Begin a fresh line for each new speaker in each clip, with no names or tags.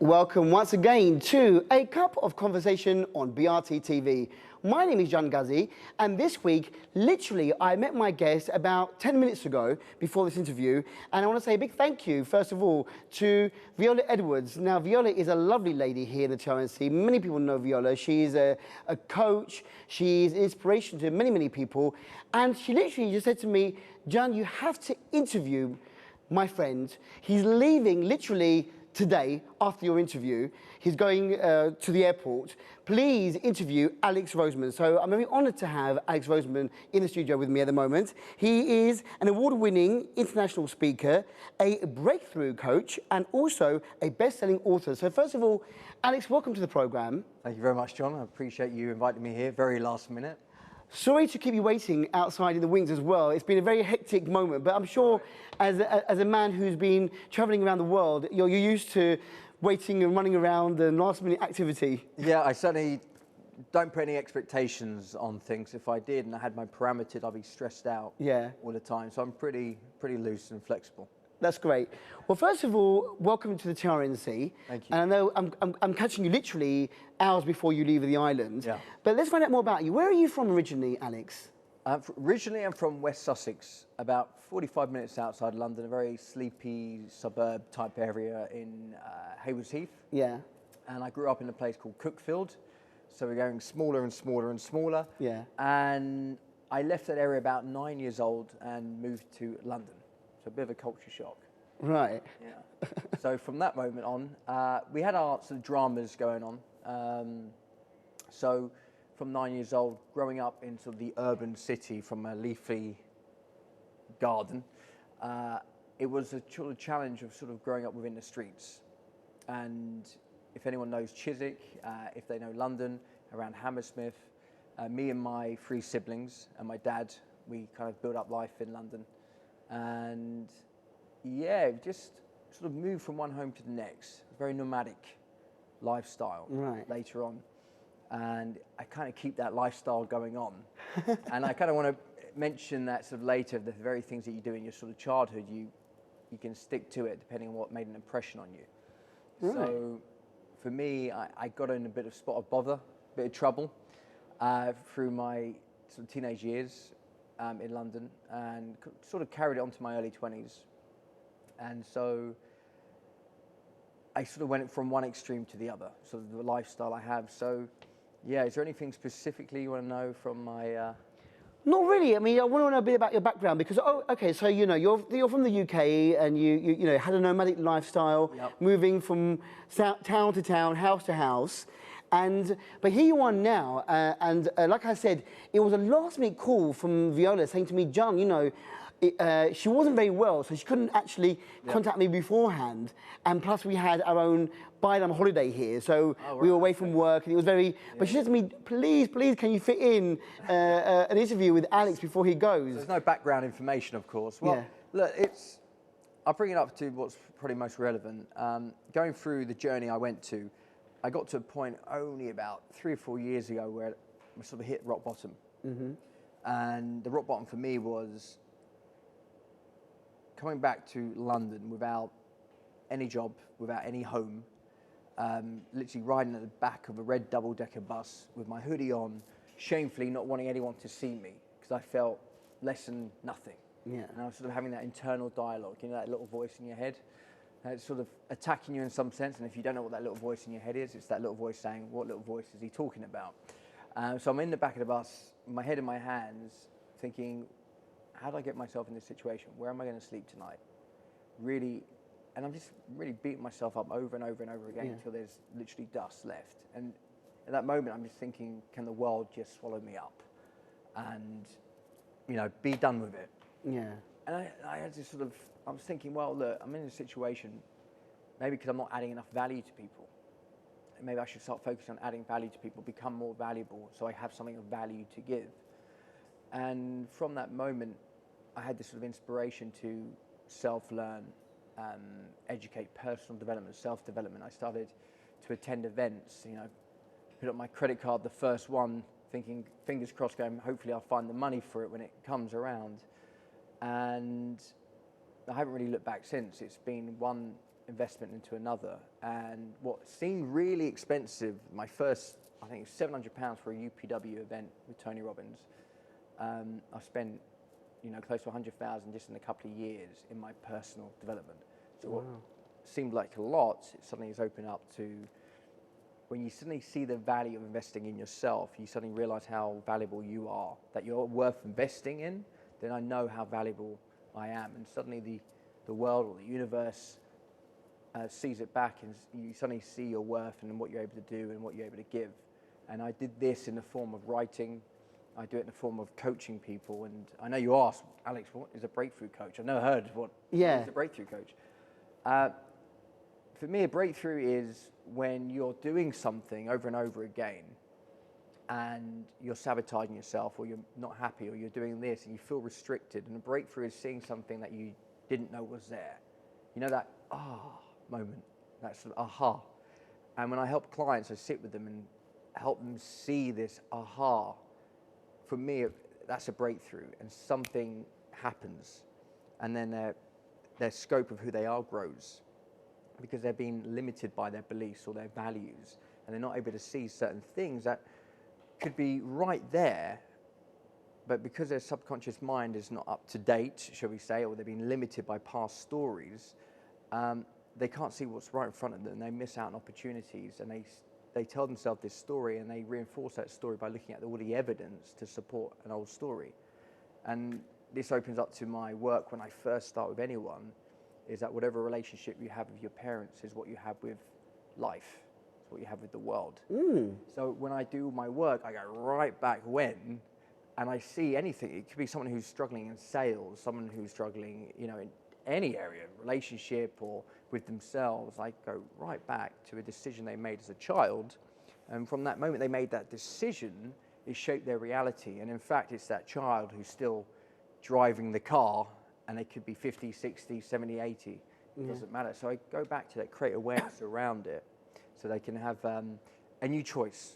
Welcome once again to A Cup of Conversation on BRT TV. My name is John Guzzi, and this week, literally, I met my guest about 10 minutes ago before this interview, and I want to say a big thank you, first of all, to Viola Edwards. Now, Viola is a lovely lady here in the TRNC. Many people know Viola. She's a coach. She's an inspiration to many, many people, and she literally just said to me, John, you have to interview my friend. He's leaving literally today after your interview. He's going to the airport. Please interview Alex Roseman. So I'm very honoured to have Alex Roseman in the studio with me at the moment. He is an award-winning international speaker, a breakthrough coach, and also a best-selling author. So first of all, Alex, welcome to the programme.
Thank you very much, John. I appreciate you inviting me here, very last minute.
Sorry to keep you waiting outside in the wings as well. It's been a very hectic moment, but I'm sure as a man who's been travelling around the world, you're used to waiting and running around and last-minute activity.
Yeah, I certainly don't put any expectations on things. If I did and I had my parameters, I'd be stressed out all the time. So I'm pretty loose and flexible.
That's great. Well, first of all, welcome to the TRNC.
Thank you.
And I know I'm catching you literally hours before you leave the island.
Yeah.
But let's find out more about you. Where are you from originally, Alex?
Originally, I'm from West Sussex, about 45 minutes outside London, a very sleepy suburb type area in Haywards Heath.
Yeah.
And I grew up in a place called Cookfield. So we're going smaller and smaller and smaller.
Yeah.
And I left that area about 9 years old and moved to London. So a bit of a culture shock.
Right.
Yeah. So from that moment on, we had our sort of dramas going on. So from 9 years old, growing up in sort of the urban city from a leafy garden, it was a sort of challenge of sort of growing up within the streets. And if anyone knows Chiswick, if they know London, around Hammersmith, me and my three siblings and my dad, we kind of built up life in London. And yeah, just sort of moved from one home to the next. Very nomadic lifestyle later on. And I kind of keep that lifestyle going on. And I kind of want to mention that sort of later, the very things that you do in your sort of childhood, you can stick to it depending on what made an impression on you. Right. So for me, I got in a bit of spot of bother, a bit of trouble through my sort of teenage years. In London, and sort of carried it on to my early 20s. And so I sort of went from one extreme to the other, sort of the lifestyle I have. So yeah, is there anything specifically you want to know from my...
Not really. I mean, I want to know a bit about your background because, okay, so, you know, you're from the UK and you know, had a nomadic lifestyle, moving from town to town, house to house. But here you are now, like I said, it was a last-minute call from Viola saying to me, John, you know, she wasn't very well, so she couldn't actually contact me beforehand. And plus, we had our own Bidam holiday here, so we were away from work, and it was very... But she said to me, please, can you fit in an interview with Alex before he goes?
There's no background information, of course. Well, look, I'll bring it up to what's probably most relevant. Going through the journey I went to, I got to a point only about 3 or 4 years ago where I sort of hit rock bottom. Mm-hmm. And the rock bottom for me was coming back to London without any job, without any home, literally riding at the back of a red double-decker bus with my hoodie on, shamefully not wanting anyone to see me because I felt less than nothing. Yeah. And I was sort of having that internal dialogue, you know, that little voice in your head. It's sort of attacking you in some sense, and if you don't know what that little voice in your head is, it's that little voice saying, what little voice is he talking about? So I'm in the back of the bus, my head in my hands, thinking, how do I get myself in this situation? Where am I going to sleep tonight? Really, and I'm just really beating myself up over and over and over again until there's literally dust left. And at that moment, I'm just thinking, can the world just swallow me up? And, you know, be done with it. Yeah. And I had to sort of, I was thinking, well, look, I'm in a situation, maybe because I'm not adding enough value to people. And maybe I should start focusing on adding value to people, become more valuable, so I have something of value to give. And from that moment, I had this sort of inspiration to self-learn, educate, personal development, self-development. I started to attend events, you know, put up my credit card, the first one, thinking, fingers crossed, going, hopefully I'll find the money for it when it comes around. And I haven't really looked back since. It's been one investment into another. And what seemed really expensive, my first, I think it was £700 for a UPW event with Tony Robbins. I spent, close to 100,000 just in a couple of years in my personal development. So what seemed like a lot, it suddenly has opened up to, when you suddenly see the value of investing in yourself, you suddenly realize how valuable you are, that you're worth investing in, then I know how valuable I am. And suddenly the world or the universe sees it back, and you suddenly see your worth and what you're able to do and what you're able to give. And I did this in the form of writing. I do it in the form of coaching people. And I know you asked, Alex, what is a breakthrough coach? I've never heard what is a breakthrough coach. For me, a breakthrough is when you're doing something over and over again and you're sabotaging yourself, or you're not happy, or you're doing this and you feel restricted. And a breakthrough is seeing something that you didn't know was there. You know, that moment, that sort of aha. And when I help clients, I sit with them and help them see this aha. For me, that's a breakthrough, and something happens, and then their scope of who they are grows, because they're being limited by their beliefs or their values, and they're not able to see certain things that could be right there, but because their subconscious mind is not up to date, shall we say, or they're being limited by past stories, they can't see what's right in front of them. They miss out on opportunities, and they tell themselves this story, and they reinforce that story by looking at all the evidence to support an old story. And this opens up to my work when I first start with anyone, is that whatever relationship you have with your parents is what you have with life, it's what you have with the world. So when I do my work, I go right back when, and I see anything. It could be someone who's struggling in sales, someone who's struggling, in any area, relationship or with themselves. I go right back to a decision they made as a child, and from that moment they made that decision, it shaped their reality. And in fact, it's that child who's still driving the car, and they could be 50, 60, 70, 80. It doesn't matter. So I go back to that, create awareness around it, so they can have a new choice,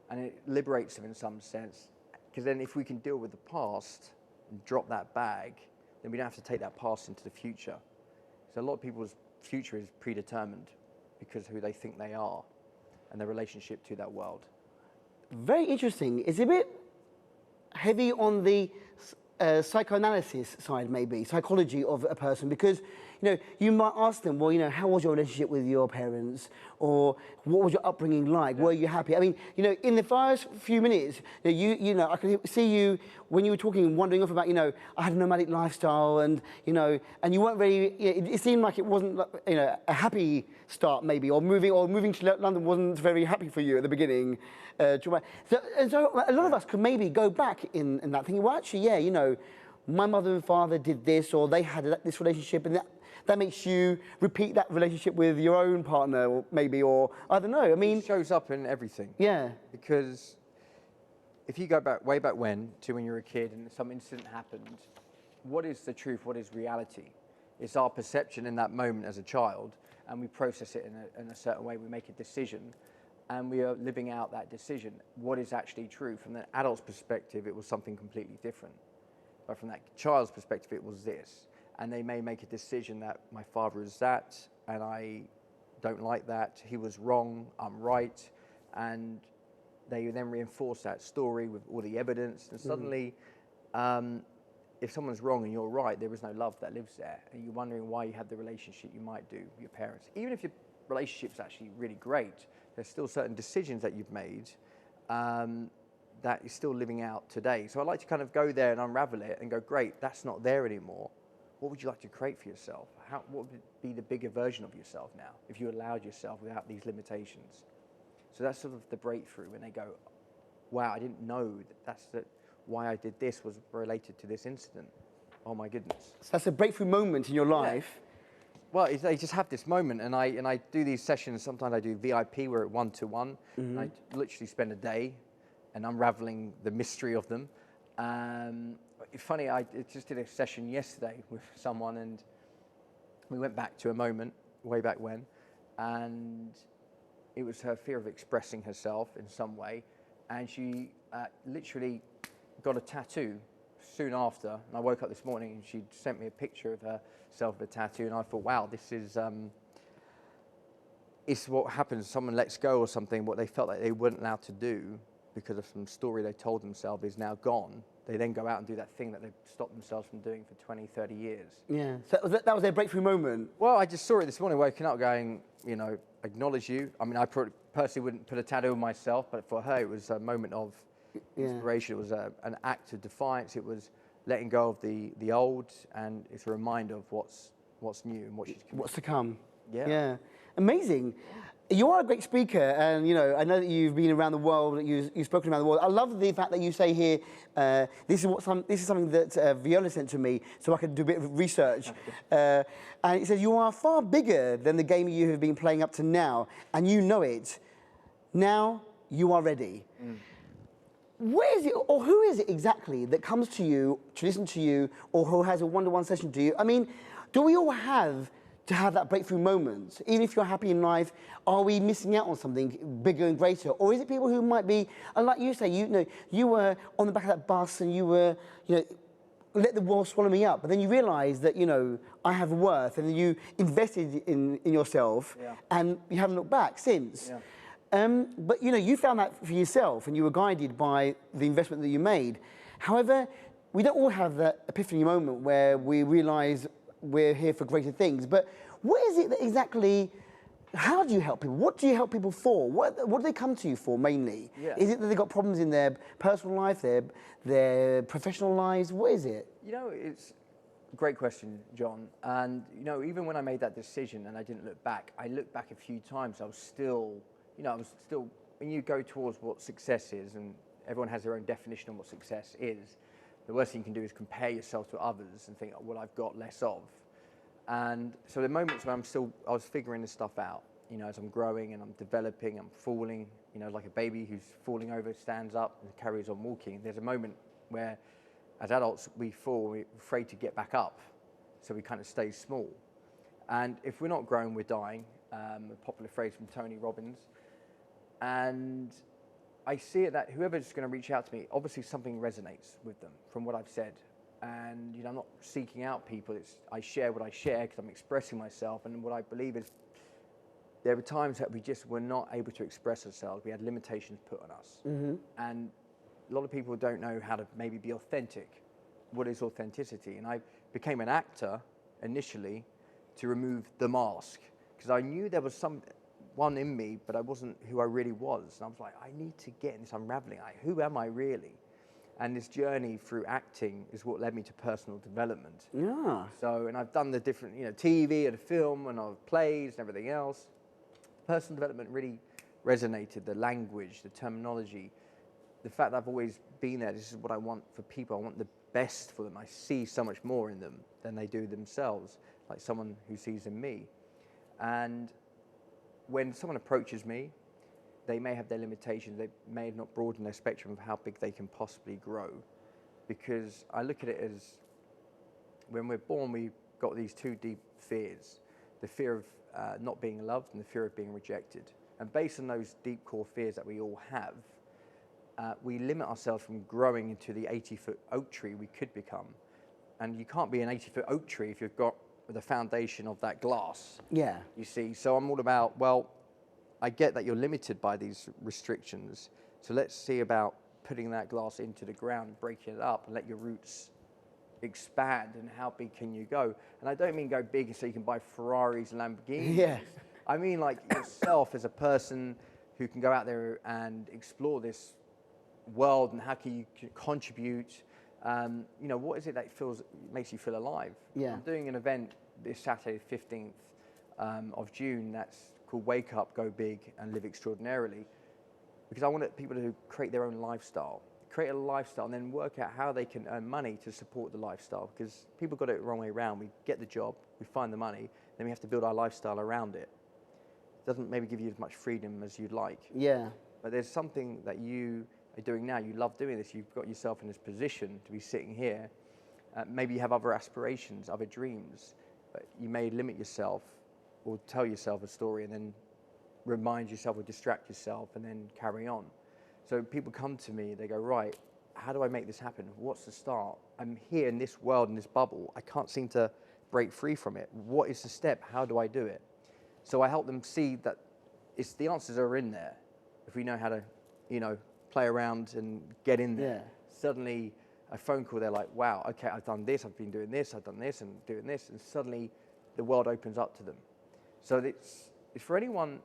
and it liberates them in some sense. Because then if we can deal with the past and drop that bag, then we don't have to take that past into the future. So a lot of people's future is predetermined because of who they think they are and their relationship to that world.
Very interesting. It's a bit heavy on the psychoanalysis side, maybe, psychology of a person, because, you might ask them, well, how was your relationship with your parents? Or what was your upbringing like? Were you happy? I mean, in the first few minutes, I could see you, when you were talking, wandering off about, I had a nomadic lifestyle, and, and you weren't very, it seemed like it wasn't, a happy start, maybe, or moving to London wasn't very happy for you at the beginning. So a lot of us could maybe go back in that thinking, well, actually, my mother and father did this, or they had this relationship, and that makes you repeat that relationship with your own partner, or maybe, or I don't know. I mean,
it shows up in everything.
Yeah.
Because if you go back, way back when, to when you were a kid and some incident happened, what is the truth? What is reality? It's our perception in that moment as a child, and we process it in a certain way. We make a decision, and we are living out that decision. What is actually true? From the adult's perspective, it was something completely different. But from that child's perspective, it was this. And they may make a decision that my father is that, and I don't like that. He was wrong, I'm right. And they then reinforce that story with all the evidence. And suddenly, if someone's wrong and you're right, there is no love that lives there. And you're wondering why you have the relationship you might do with your parents. Even if your relationship's actually really great, there's still certain decisions that you've made that is still living out today. So I like to kind of go there and unravel it and go, great, that's not there anymore. What would you like to create for yourself? What would be the bigger version of yourself now if you allowed yourself without these limitations? So that's sort of the breakthrough when they go, wow, I didn't know why I did this was related to this incident. Oh my goodness.
So that's a breakthrough moment in your life.
Yeah. Well, they just have this moment, and I do these sessions. Sometimes I do VIP, where it's 1-to-1, and I literally spend a day and unraveling the mystery of them. It's funny, I just did a session yesterday with someone, and we went back to a moment way back when, and it was her fear of expressing herself in some way, and she literally got a tattoo soon after. And I woke up this morning and she sent me a picture of herself with a tattoo, and I thought, wow, this is it's what happens. Someone lets go or something, what they felt like they weren't allowed to do because of some story they told themselves is now gone. They then go out and do that thing that they've stopped themselves from doing for 20, 30 years.
Yeah. So that was their breakthrough moment.
Well, I just saw it this morning, waking up going, you know, acknowledge you. I mean, I personally wouldn't put a tattoo on myself, but for her, it was a moment of inspiration. It was an act of defiance. It was letting go of the old, and it's a reminder of what's new and
what's to come.
Yeah.
Yeah. Amazing. You are a great speaker, and you know I know that you've been around the world. You've spoken around the world. I love the fact that you say here, this is something that Viola sent to me, so I could do a bit of research. And it says you are far bigger than the game you have been playing up to now, and you know it. Now you are ready. Where is it, or who is it exactly that comes to you to listen to you, or who has a one-to-one session to you? I mean, do we all have to have that breakthrough moment? Even if you're happy in life, are we missing out on something bigger and greater? Or is it people who might be, and like you say, you were on the back of that bus and you were, let the world swallow me up. But then you realise that, I have worth, and then you invested in yourself, and you haven't looked back since. Yeah. But you found that for yourself, and you were guided by the investment that you made. However, we don't all have that epiphany moment where we realise we're here for greater things. But what is it that exactly, how do you help people? What do you help people for? What do they come to you for mainly? Yeah. Is it that they've got problems in their personal life, their professional lives? What is it?
It's a great question, John. And, even when I made that decision and I didn't look back, I looked back a few times. I was still, when you go towards what success is, and everyone has their own definition of what success is, the worst thing you can do is compare yourself to others and think, well, I've got less of. And so the moments when I was figuring this stuff out, as I'm growing and I'm developing, I'm falling, like a baby who's falling over, stands up and carries on walking. There's a moment where, as adults, we fall, we're afraid to get back up. So we kind of stay small. And if we're not growing, we're dying. A popular phrase from Tony Robbins. And I see it that whoever's going to reach out to me, obviously something resonates with them from what I've said. And I'm not seeking out people. I share what I share because I'm expressing myself. And what I believe is there were times that we just were not able to express ourselves. We had limitations put on us. Mm-hmm. And a lot of people don't know how to maybe be authentic. What is authenticity? And I became an actor initially to remove the mask because I knew there was one in me, but I wasn't who I really was. And I was like, I need to get in this unraveling. Who am I really? And this journey through acting is what led me to personal development. Yeah. So, and I've done the different, TV and film and plays and everything else. Personal development really resonated. The language, the terminology, the fact that I've always been there. This is what I want for people. I want the best for them. I see so much more in them than they do themselves, like someone who sees in me. And when someone approaches me, they may have their limitations. They may have not broadened their spectrum of how big they can possibly grow. Because I look at it as when we're born, we've got these two deep fears. The fear of not being loved and the fear of being rejected. And based on those deep core fears that we all have, we limit ourselves from growing into the 80-foot oak tree we could become. And you can't be an 80-foot oak tree if you've got the foundation of that glass. Yeah. You see, so I'm all about, well, I get that you're limited by these restrictions, so let's see about putting that glass into the ground, breaking it up, and let your roots expand, and how big can you go? And I don't mean go big so you can buy Ferraris and Lamborghinis. Yeah. I mean like yourself as a person who can go out there and explore this world, and how can you contribute? What is it that makes you feel alive? Yeah. I'm doing an event this Saturday, 15th of June, that's called Wake Up, Go Big and Live Extraordinarily, because I want people to create their own lifestyle, create a lifestyle and then work out how they can earn money to support the lifestyle, because people got it the wrong way around. We get the job, we find the money, then we have to build our lifestyle around it. It doesn't maybe give you as much freedom as you'd like. Yeah. But there's something that you are doing now. You love doing this. You've got yourself in this position to be sitting here. Maybe you have other aspirations, other dreams, but you may limit yourself or tell yourself a story and then remind yourself or distract yourself and then carry on. So people come to me, they go, right, how do I make this happen? What's the start? I'm here in this world, in this bubble. I can't seem to break free from it. What is the step? How do I do it? So I help them see that it's the answers are in there. If we know how to, play around and get in there, suddenly a phone call, they're like, wow, okay, I've done this, I've been doing this, I've done this and doing this, and suddenly the world opens up to them. So it's for anyone,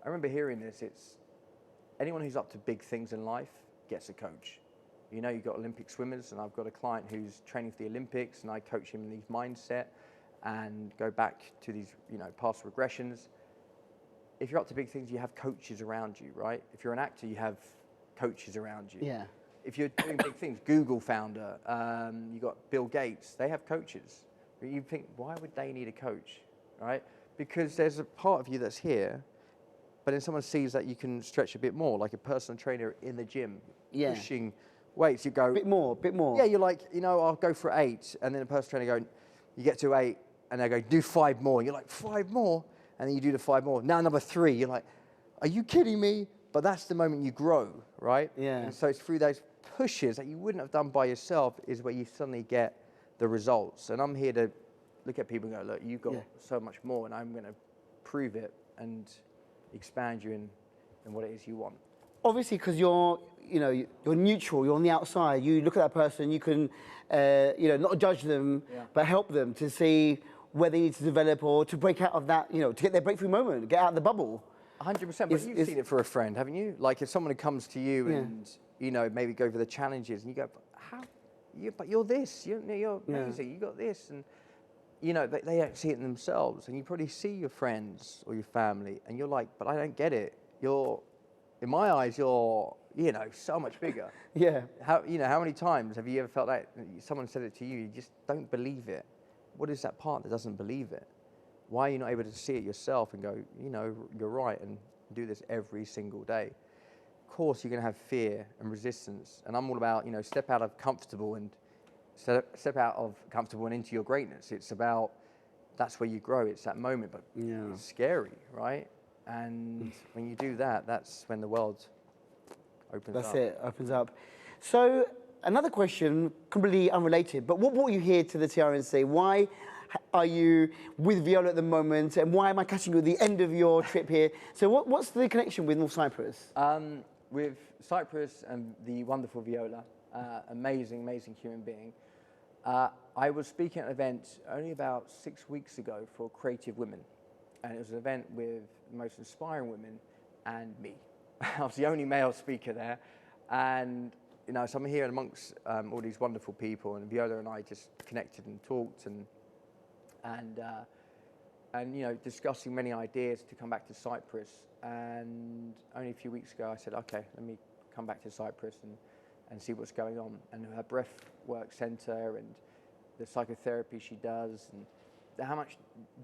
I remember hearing this, it's anyone who's up to big things in life gets a coach. You've got Olympic swimmers, and I've got a client who's training for the Olympics, and I coach him in these mindset and go back to these, past regressions. If you're up to big things, you have coaches around you, right? If you're an actor, you have coaches around you.
Yeah.
If you're doing big things, Google founder, you got Bill Gates, they have coaches. But you think, why would they need a coach, right? Because there's a part of you that's here, but then someone sees that you can stretch a bit more, like a personal trainer in the gym, pushing weights. You go,
bit more.
Yeah, you're like, I'll go for 8, and then a personal trainer you get to 8, and they go, do 5 more. And you're like, 5 more? And then you do the 5 more. Now number 3, you're like, are you kidding me? But that's the moment you grow, right?
Yeah.
And so it's through those pushes that you wouldn't have done by yourself is where you suddenly get the results. And I'm here to look at people and go, look, you've got so much more, and I'm going to prove it and expand you in what it is you want.
Obviously, because you're neutral, you're on the outside, you look at that person, you can, not judge them, but help them to see where they need to develop or to break out of that, to get their breakthrough moment, get out of the bubble.
100%, but you've seen it for a friend, haven't you? Like if someone comes to you and, maybe go over the challenges and you go, but you're this, you're amazing, you got this. And, they don't see it in themselves. And you probably see your friends or your family and you're like, but I don't get it. In my eyes, you're, so much bigger.
Yeah.
How many times have you ever felt that someone said it to you, you just don't believe it? What is that part that doesn't believe it? Why are you not able to see it yourself and go, you're right, and do this every single day? Of course, you're going to have fear and resistance. And I'm all about, step out of comfortable and into your greatness. It's about, that's where you grow. It's that moment, but it's scary, right? And when you do that, that's when the world opens up.
That's it, opens up. So another question, completely unrelated, but what brought you here to the TRNC? Why are you with Viola at the moment, and why am I catching you at the end of your trip here? So what's the connection with North Cyprus?
With Cyprus and the wonderful Viola, amazing, amazing human being. I was speaking at an event only about 6 weeks ago for creative women. And it was an event with the most inspiring women and me. I was the only male speaker there. And, so I'm here amongst all these wonderful people, and Viola and I just connected and talked and discussing many ideas to come back to Cyprus. And only a few weeks ago, I said, okay, let me come back to Cyprus and see what's going on. And her breath work center and the psychotherapy she does, and how much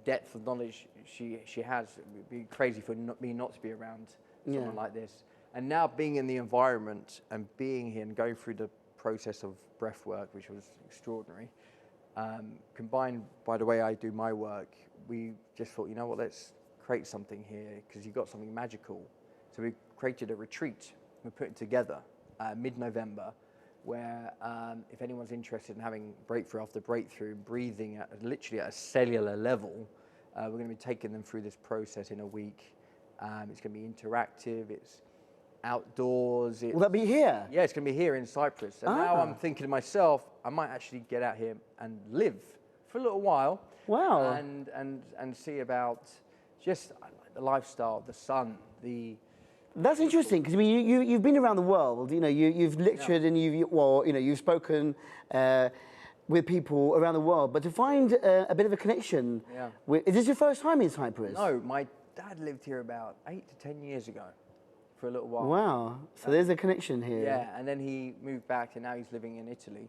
depth of knowledge she has. It would be crazy for me not to be around someone like this. And now being in the environment and being here and going through the process of breath work, which was extraordinary, combined by the way I do my work, we just thought, let's create something here, because you've got something magical. So we created a retreat. We put it together mid-November, where if anyone's interested in having breakthrough after breakthrough, breathing literally at a cellular level, we're going to be taking them through this process in a week. It's going to be interactive, it's outdoors.
Will that be here?
Yeah, it's going to be here in Cyprus. And now I'm thinking to myself, I might actually get out here and live for a little while.
Wow.
And see about just the lifestyle, the sun,
That's interesting, because you've been around the world. You've lectured and you've spoken with people around the world. But to find a bit of a connection, is this your first time in Cyprus?
No, my dad lived here about 8 to 10 years ago, for a little while.
Wow, so there's a connection here.
Yeah, and then he moved back, and now he's living in Italy.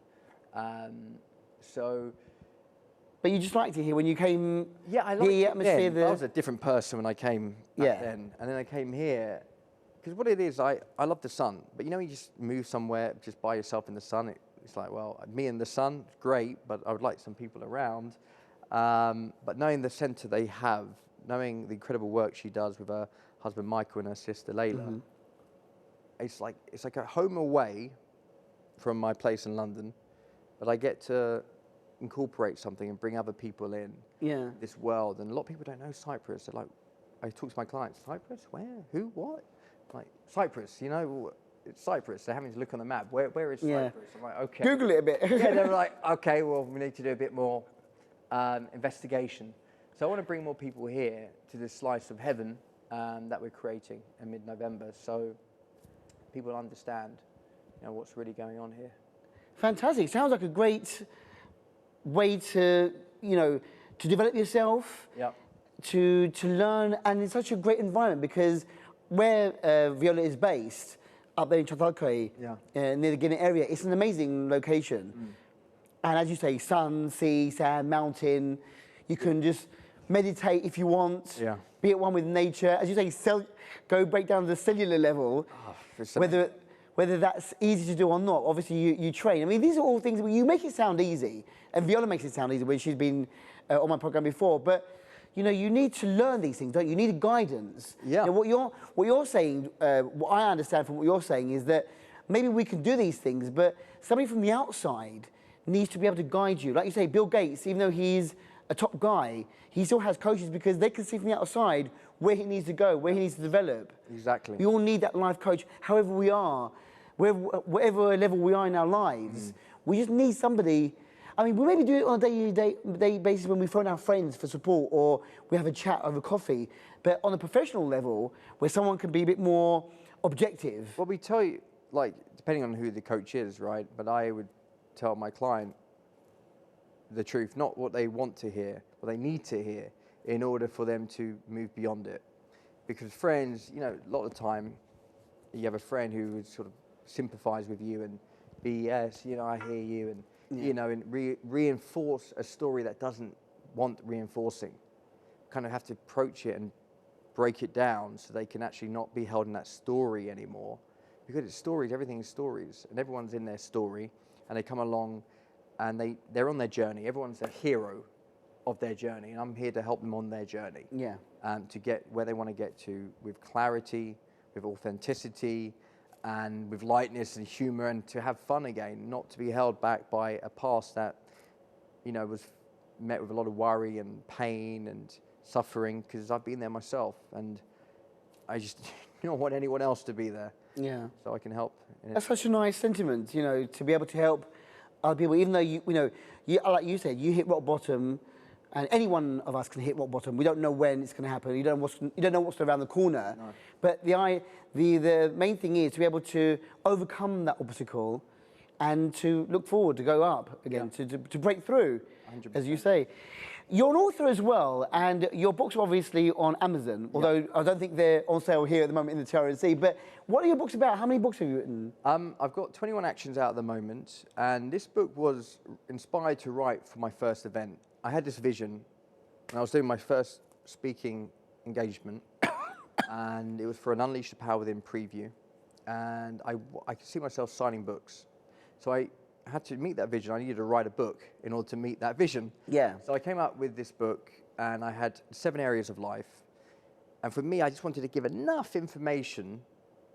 But you just liked it here when you came.
Yeah, I liked
the
it
atmosphere.
then. I was a different person when I came back then, and then I came here. Because what it is, I love the sun, but you just move somewhere just by yourself in the sun. It's like, well, me and the sun, great, but I would like some people around. But knowing the centre they have, knowing the incredible work she does with her husband Michael and her sister Layla, it's like a home away from my place in London, but I get to incorporate something and bring other people in this world. And a lot of people don't know Cyprus. They're like, I talk to my clients, Cyprus, where, who, what? Like, Cyprus, you know, it's Cyprus. They're having to look on the map. Where is Cyprus? I'm like, okay.
Google it a bit.
Yeah, they're like, okay, well, we need to do a bit more investigation. So I want to bring more people here to this slice of heaven that we're creating in mid-November, so people understand, you know, what's really going on here.
Fantastic. Sounds like a great way to, you know, to develop yourself,
Yeah.
to learn, and it's such a great environment because where Viola is based, up there in Çatalköy, near the Guinea area, it's an amazing location. And as you say, sun, sea, sand, mountain, you can just meditate if you want, be at one with nature. As you say, go break down to the cellular level, whether that's easy to do or not. Obviously, you train. I mean, these are all things, you make it sound easy, and Viola makes it sound easy when she's been on my program before, but you know, you need to learn these things, don't you? You need guidance.
Yeah.
You know, what you're saying, what I understand from what you're saying is that maybe we can do these things, but somebody from the outside needs to be able to guide you. Like you say, Bill Gates, even though he's a top guy, he still has coaches because they can see from the outside where he needs to go, where he needs to develop.
Exactly.
We all need that life coach, however we are, whatever level we are in our lives. We just need somebody. I mean, we maybe do it on a day-to-day basis when we phone our friends for support or we have a chat over coffee, but on a professional level where someone can be a bit more objective.
Well, we tell you, like, depending on who the coach is, right? But I would tell my client the truth, not what they want to hear, what they need to hear in order for them to move beyond it. Because friends, you know, a lot of the time, you have a friend who would sort of sympathize with you and be, yes, you know, I hear you, and you know, and reinforce a story that doesn't want reinforcing. Kind of have to approach it and break it down so they can actually not be held in that story anymore. Because it's stories, everything is stories, and everyone's in their story, and they come along and they're on their journey. Everyone's a hero of their journey, and I'm here to help them on their journey. Yeah. To get where they want to get to with clarity, with authenticity, and with lightness and humor, and to have fun again, not to be held back by a past that, you know, was met with a lot of worry and pain and suffering, because I've been there myself, and I just don't want anyone else to be there. Yeah. So I can help.
That's such a nice sentiment, you know, to be able to help other people, even though you know, like you said, you hit rock bottom, and any one of us can hit rock bottom. We don't know when it's going to happen. You don't know what's around the corner. No. But the main thing is to be able to overcome that obstacle, and to look forward, to go up again, to break through, 100%. As you say. You're an author as well, and your books are obviously on Amazon, although I don't think they're on sale here at the moment in the TRNC. But what are your books about? How many books have you written?
I've got 21 actions out at the moment, and this book was inspired to write for my first event. I had this vision, and I was doing my first speaking engagement, and it was for an Unleash the Power Within preview, and I could see myself signing books. So I had to meet that vision. I needed to write a book in order to meet that vision. Yeah. So I came up with this book, and I had 7 areas of life. And for me, I just wanted to give enough information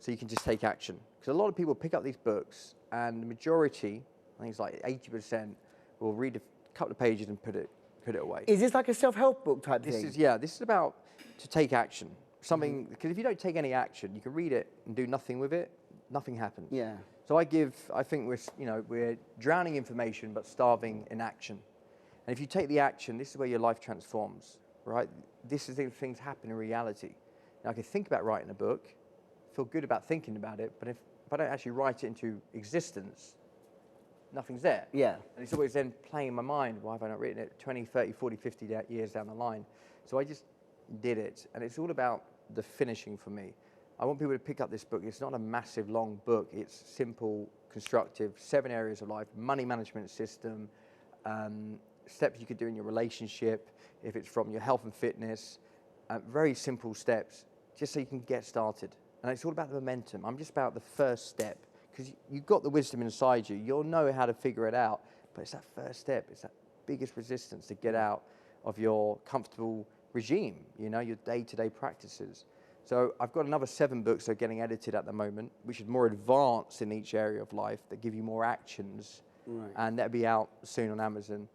so you can just take action. Because a lot of people pick up these books, and the majority, I think it's like 80%, will read a couple of pages and put it away.
Is this like a self-help book type thing?
This is about to take action. Something, because if you don't take any action, you can read it and do nothing with it, nothing happens. Yeah. So I think we're drowning information but starving in action. And if you take the action, this is where your life transforms, right? This is the things happen in reality. Now I can think about writing a book, feel good about thinking about it, but if I don't actually write it into existence, nothing's there. Yeah. And it's always then playing in my mind, why have I not written it 20, 30, 40, 50 years down the line? So I just did it, and it's all about the finishing for me. I want people to pick up this book. It's not a massive, long book. It's simple, constructive, 7 areas of life, money management system, steps you could do in your relationship, if it's from your health and fitness, very simple steps, just so you can get started. And it's all about the momentum. I'm just about the first step, because you've got the wisdom inside you. You'll know how to figure it out, but it's that first step. It's that biggest resistance to get out of your comfortable regime, you know, your day-to-day practices. So I've got another 7 books that are getting edited at the moment, which is more advanced in each area of life, that give you more actions. Right. And that'll be out soon on Amazon.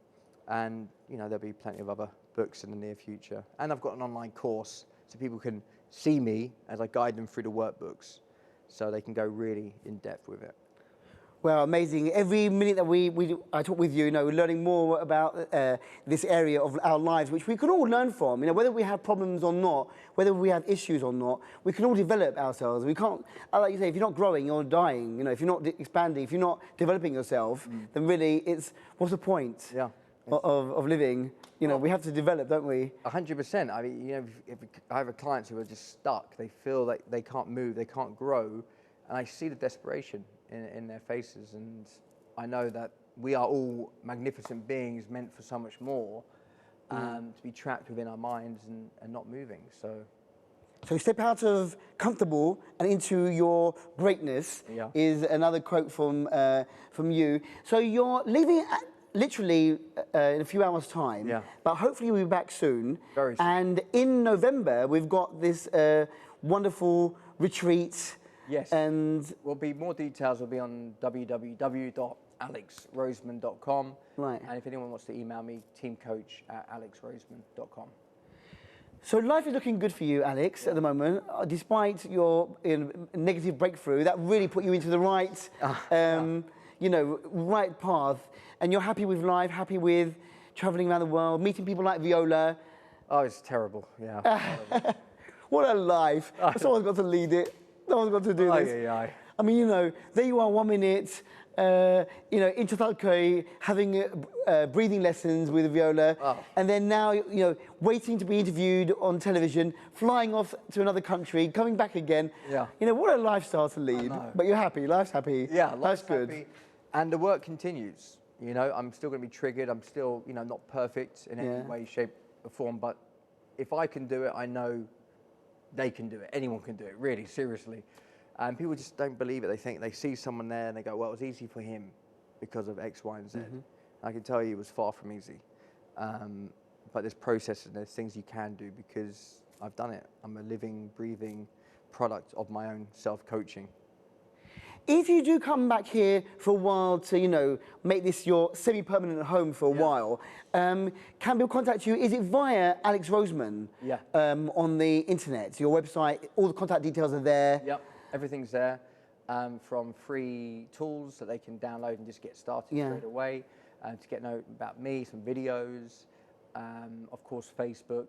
And, you know, there'll be plenty of other books in the near future. And I've got an online course, so people can see me as I guide them through the workbooks, so they can go really in depth with it.
Well, amazing. Every minute that I talk with you, we're learning more about this area of our lives, which we can all learn from. Whether we have problems or not, whether we have issues or not, we can all develop ourselves. We can't, like you say, if you're not growing, you're dying. If you're not expanding, if you're not developing yourself, then really, what's the point of living? We have to develop, don't we?
100%. I mean, if I have clients who are just stuck, they feel like they can't move, they can't grow, and I see the desperation in their faces, and I know that we are all magnificent beings meant for so much more, to be trapped within our minds and not moving. So
step out of comfortable and into your greatness is another quote from you. So you're leaving literally in a few hours' time, but hopefully you'll be back soon.
Very soon.
And in November, we've got this wonderful retreat.
Yes,
and
more details will be on www.alexroseman.com.
Right.
And if anyone wants to email me, teamcoach@alexroseman.com.
So life is looking good for you, Alex, at the moment, despite your negative breakthrough. That really put you into the right, right path. And you're happy with life, happy with traveling around the world, meeting people like Viola.
Oh, it's terrible, yeah.
What a life. Someone's got to lead it. Someone's got to do this. I mean, there you are 1 minute, in Talkoi, having breathing lessons with Viola, and then now, waiting to be interviewed on television, flying off to another country, coming back again.
Yeah.
What a lifestyle to lead. But you're happy, life's happy.
Yeah,
life's good.
Happy. And the work continues. I'm still going to be triggered. I'm still, not perfect in any way, shape, or form. But if I can do it, I know they can do it. Anyone can do it, really, seriously. And people just don't believe it. They think they see someone there and they go, well, it was easy for him because of X, Y, and Z. I can tell you it was far from easy. But there's processes and there's things you can do because I've done it. I'm a living, breathing product of my own self-coaching.
If you do come back here for a while to, make this your semi-permanent home for a while, can people contact you? Is it via Alex Roseman? On the internet, your website, all the contact details are there?
Yep, everything's there. From free tools that they can download and just get started straight away, to get know about me, some videos, of course Facebook.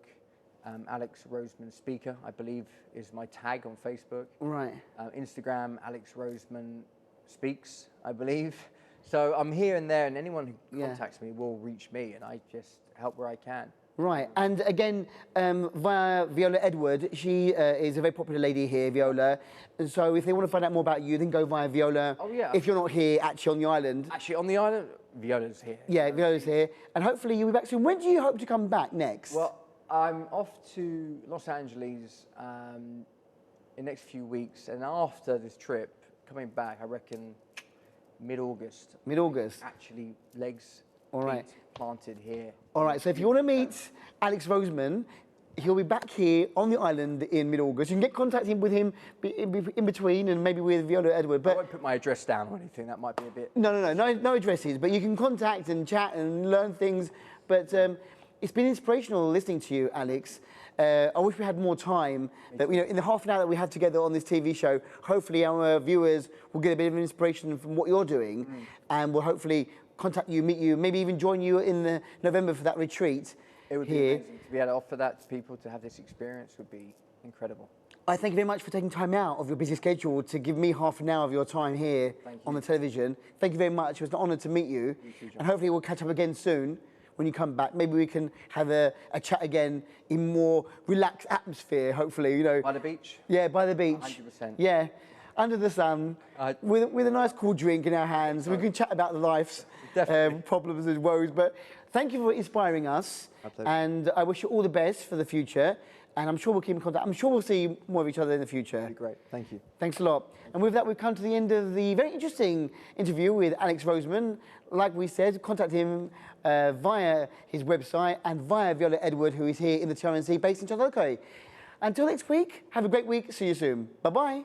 Alex Roseman Speaker, I believe, is my tag on Facebook.
Right.
Instagram, Alex Roseman Speaks, I believe. So I'm here and there, and anyone who contacts me will reach me, and I just help where I can.
Right, and again, via Viola Edward, she is a very popular lady here, Viola. And so if they want to find out more about you, then go via Viola.
Oh, yeah.
If you're not here, actually on the island.
Actually, on the island, Viola's here.
Yeah, Viola's here. And hopefully you'll be back soon. When do you hope to come back next?
Well, I'm off to Los Angeles in the next few weeks, and after this trip, coming back, I reckon mid-August.
Mid-August?
Actually, legs planted here.
All right, so if you want to meet Alex Roseman, he'll be back here on the island in mid-August. You can get contacting with him in between and maybe with Viola Edward. But
I won't put my address down or anything, that might be a bit...
No addresses, but you can contact and chat and learn things. But it's been inspirational listening to you, Alex. I wish we had more time, but in the half an hour that we had together on this TV show, hopefully our viewers will get a bit of inspiration from what you're doing, and will hopefully contact you, meet you, maybe even join you in November for that retreat.
It would be amazing to be able to offer that to people, to have this experience would be incredible.
I thank you very much for taking time out of your busy schedule to give me half an hour of your time here on the television. Thank you very much. It was an honour to meet you, and hopefully we'll catch up again soon. When you come back, maybe we can have a chat again in more relaxed atmosphere, hopefully,
By the beach?
Yeah, by the beach.
100%.
Yeah, under the sun, with a nice cool drink in our hands. We can chat about the life's problems and woes. But thank you for inspiring us. And I wish you all the best for the future. And I'm sure we'll keep in contact. I'm sure we'll see more of each other in the future.
That'd be great. Thank you.
Thanks a lot. And with that, we've come to the end of the very interesting interview with Alex Roseman. Like we said, contact him via his website and via Viola Edward, who is here in the TRNC based in Charlotte. Until next week, have a great week. See you soon. Bye-bye.